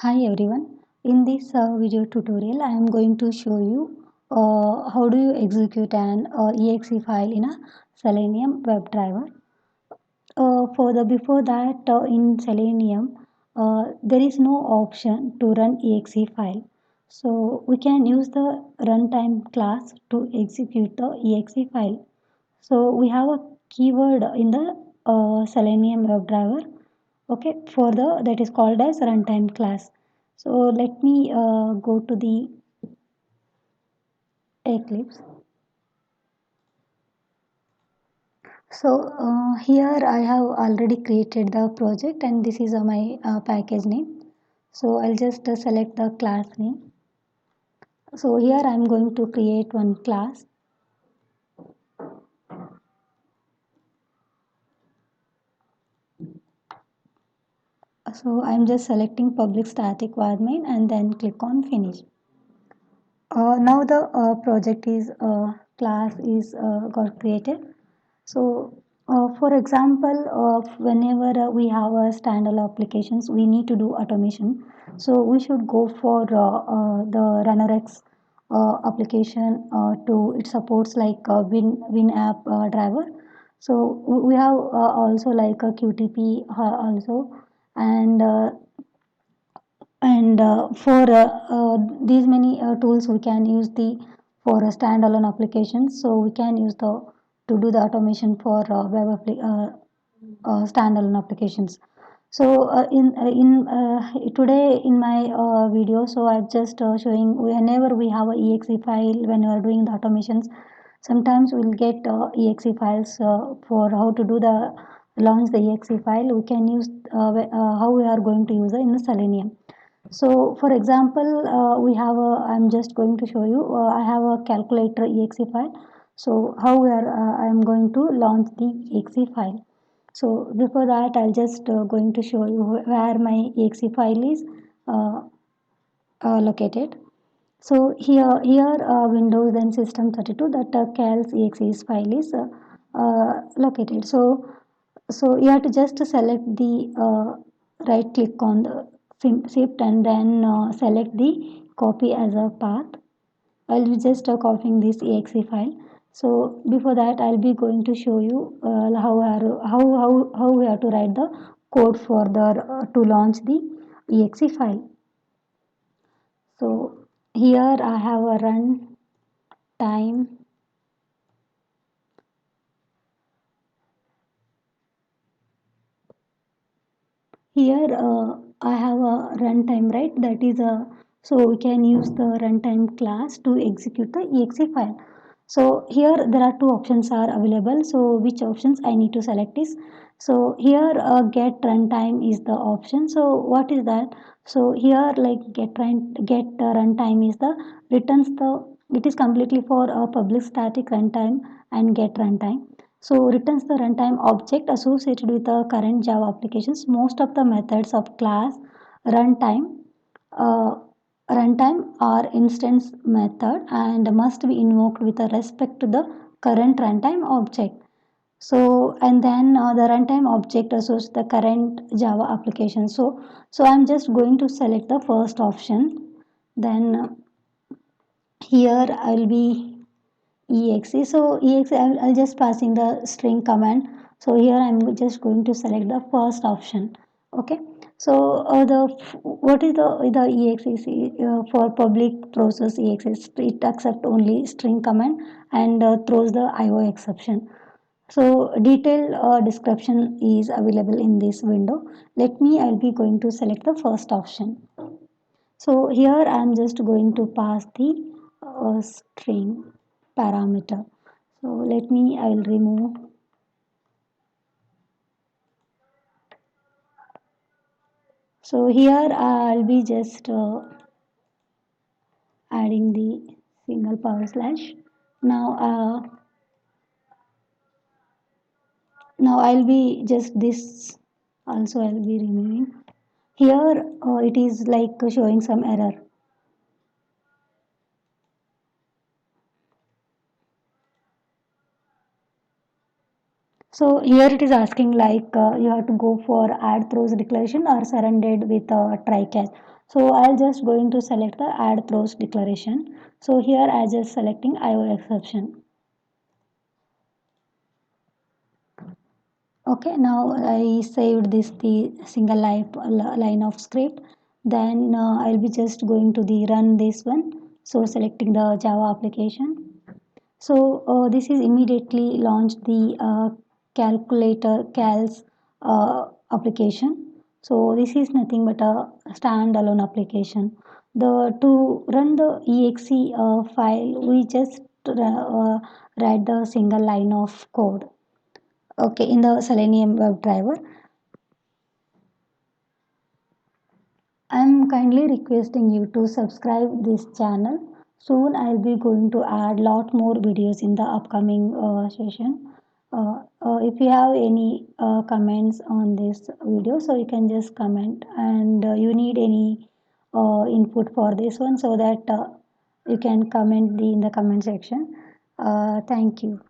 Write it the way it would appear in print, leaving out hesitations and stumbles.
Hi everyone. In this video tutorial, I am going to show you how do you execute an exe file in a Selenium WebDriver. For the before that in Selenium, there is no option to run exe file. So we can use the runtime class to execute the exe file. So we have a keyword in the Selenium WebDriver. Okay, for the that is called as runtime class. So let me go to the Eclipse. So here I have already created the project and this is my package name. So I'll just select the class name. So here I'm going to create one class. So I'm just selecting public static var main and then click on finish. Now the project is class is got created. So for example, whenever we have a standalone applications, we need to do automation. So we should go for the RunnerX application to it supports like WinApp driver. So we have also like a QTP also and for these many tools we can use the for a standalone applications, so we can use the to do the automation for standalone applications. So today in my video, so I'm just showing whenever we have a exe file, when we are doing the automations, sometimes we'll get exe files for how to do the launch the exe file. We can use how we are going to use it in the Selenium. So for example, I'm just going to show you, I have a calculator exe file. So how I am going to launch the exe file. So before that, I'll just going to show you where my exe file is uh, located. So here Windows then System32, that cal's exe file is located. So you have to just select the right click on the shift and then select the copy as a path. I'll be just copying this exe file. So before that, I'll be going to show you how we have to write the code for the to launch the exe file. So here I have a run time. Here I have a runtime, right? That is a so we can use the runtime class to execute the exe file. So here there are two options are available. So which options I need to select is, so here get runtime is the option. So what is that? So here like get runtime is the returns the, it is completely for a public static runtime and get runtime. So returns the runtime object associated with the current Java applications. Most of the methods of class runtime uh, runtime are instance method and must be invoked with respect to the current runtime object. So and then the runtime object associates the current Java application. So I'm just going to select the first option. Then here I'll be exe. So exe, I'll just passing the string command. So here I'm just going to select the first option. Okay. So the what is the exe for public process exe? It accept only string command and throws the IO exception. So detailed description is available in this window. Let me, I'll be going to select the first option. So here I am just going to pass the string parameter. So let me, I will remove. So here I'll be just adding the single power slash. Now, now I'll be just this also I'll be removing. Here it is like showing some error. So here it is asking like you have to go for add throws declaration or surrendered with a try catch. So I'll just going to select the add throws declaration. So here I just selecting IO exception. Okay, now I saved this the single line of script. Then I'll be just going to the run this one. So selecting the Java application. So this is immediately launched the calculator cals application. So this is nothing but a standalone application. The to run the exe file, we just write the single line of code. Okay, in the Selenium WebDriver. I'm kindly requesting you to subscribe this channel. Soon I'll be going to add lot more videos in the upcoming session. If you have any comments on this video, so you can just comment, and you need any input for this one, so that you can comment in the comment section. Thank you.